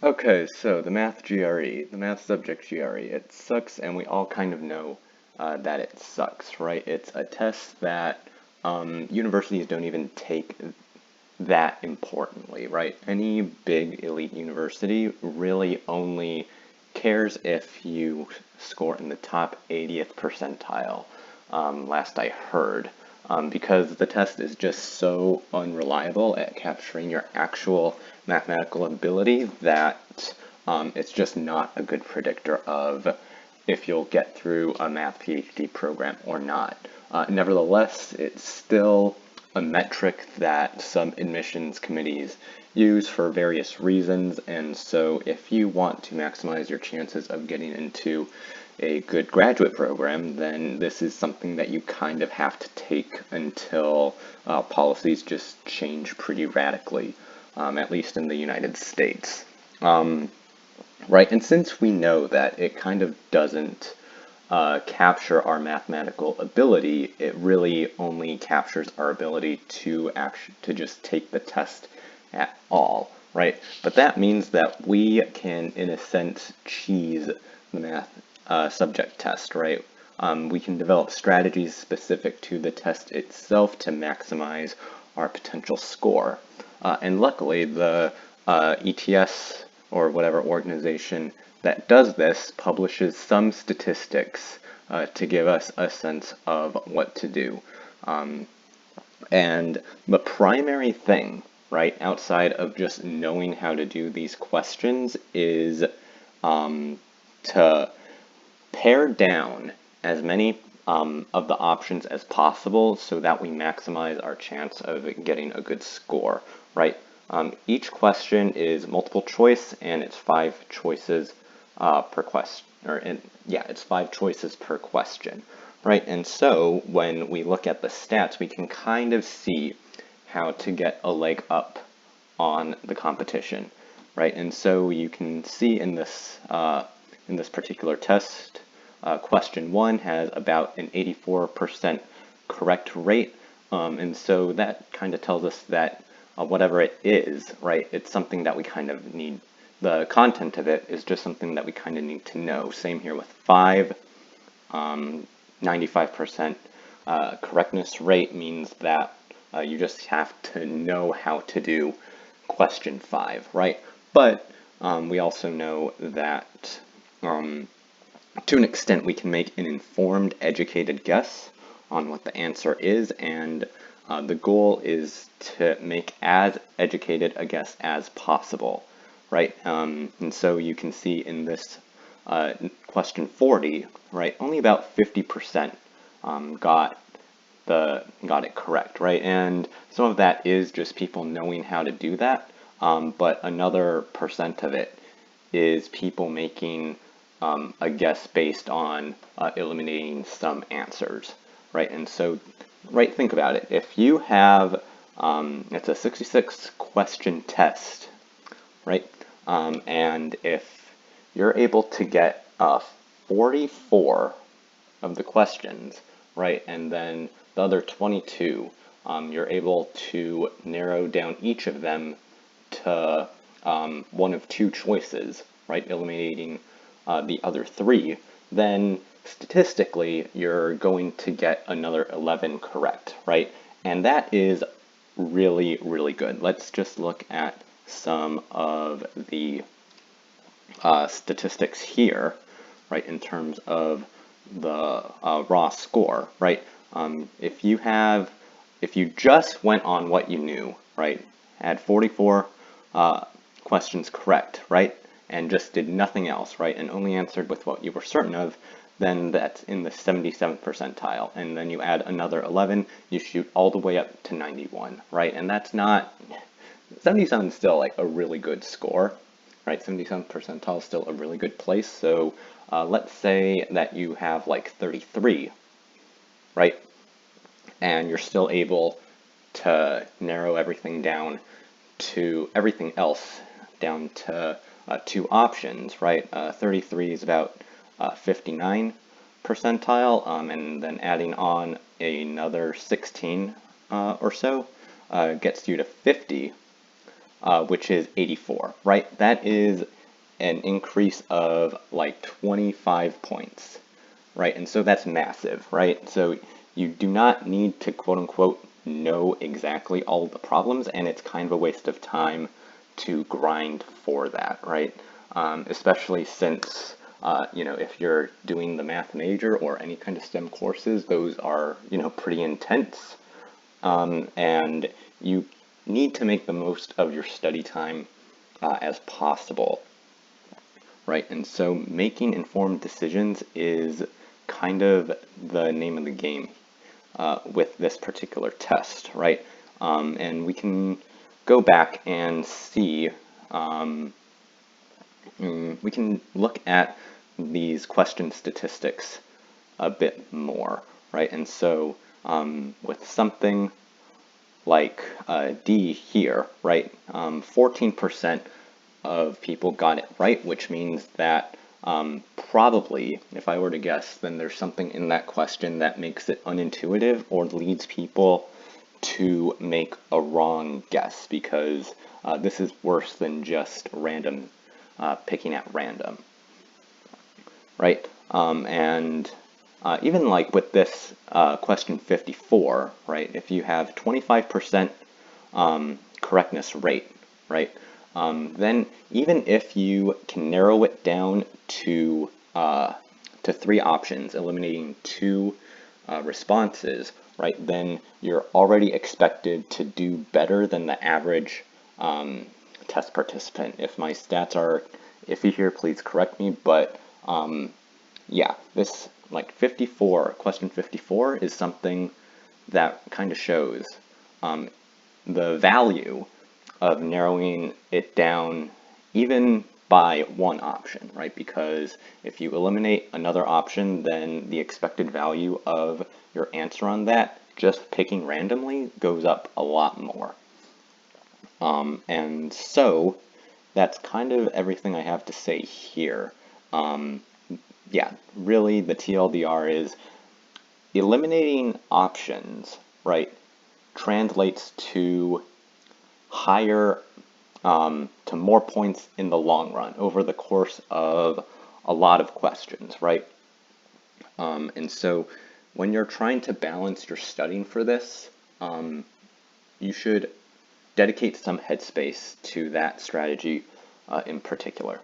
Okay, so the math GRE, the math subject GRE, it sucks, and we all kind of know that it sucks, right? It's a test that universities don't even take that importantly, right? Any big elite university really only cares if you score in the top 80th percentile, last I heard, because the test is just so unreliable at capturing your actual mathematical ability that it's just not a good predictor of if you'll get through a math PhD program or not. Nevertheless, it's still a metric that some admissions committees use for various reasons, and so if you want to maximize your chances of getting into a good graduate program, then this is something that you kind of have to take until policies just change pretty radically, at least in the United States. Right, and since we know that it kind of doesn't capture our mathematical ability, it really only captures our ability to just take the test at all, right? But that means that we can, in a sense, cheese the math subject test, right? We can develop strategies specific to the test itself to maximize our potential score. And luckily, the ETS or whatever organization that does this publishes some statistics to give us a sense of what to do. And the primary thing, right, outside of just knowing how to do these questions is to pare down as many of the options as possible so that we maximize our chance of getting a good score, right? Each question is multiple choice, and it's five choices per question, it's five choices per question, right? And so when we look at the stats, we can kind of see how to get a leg up on the competition, right? And so you can see in this particular test, question one has about an 84% correct rate, and so that kind of tells us that whatever it is, right, it's something that we kind of need. The content of it is just something that we kind of need to know. Same here with 5. 95% correctness rate means that you just have to know how to do question 5, right? But we also know that to an extent we can make an informed, educated guess on what the answer is, and the goal is to make as educated a guess as possible, right? And so you can see in this question 40, right, only about 50% got it correct, right? And some of that is just people knowing how to do that, but another percent of it is people making a guess based on eliminating some answers, right? And so, right, think about it. If you have, it's a 66 question test, right? And if you're able to get 44 of the questions, right, and then the other 22, you're able to narrow down each of them to one of two choices, right, eliminating the other 3, then statistically you're going to get another 11 correct, right? And that is really, really good. Let's just look at some of the statistics here, right, in terms of the raw score, right? If you just went on what you knew, right, had 44 questions correct, right, and just did nothing else, right, and only answered with what you were certain of, then that's in the 77th percentile. And then you add another 11, you shoot all the way up to 91, right? And that's not, 77 is still like a really good score, right? 77th percentile is still a really good place. So let's say that you have like 33, right? And you're still able to narrow everything down to everything else down to 2 options, right? 33 is about 59 percentile, and then adding on another 16 or so gets you to 50, which is 84, right? That is an increase of like 25 points, right? And so that's massive, right? So you do not need to quote unquote know exactly all of the problems, and it's kind of a waste of time to grind for that, right? Especially since, if you're doing the math major or any kind of STEM courses, those are, pretty intense. And you need to make the most of your study time as possible, right? And so making informed decisions is kind of the name of the game with this particular test, right? And we can go back and see, we can look at these question statistics a bit more, right? And so with something like D here, right, 14% of people got it right, which means that probably, if I were to guess, then there's something in that question that makes it unintuitive or leads people to make a wrong guess, because this is worse than just random picking at random, right? And even like with this question 54, right, if you have 25% correctness rate, right, then even if you can narrow it down to 3 options, eliminating 2 responses, right, then you're already expected to do better than the average test participant. If my stats are iffy here, please correct me, but yeah, this like 54, question 54 is something that kind of shows the value of narrowing it down even by one option, right? Because if you eliminate another option, then the expected value of your answer on that, just picking randomly, goes up a lot more. And so that's kind of everything I have to say here. Yeah, really the TLDR is eliminating options, right, translates to higher, to more points in the long run over the course of a lot of questions, right? And so when you're trying to balance your studying for this, you should dedicate some headspace to that strategy in particular.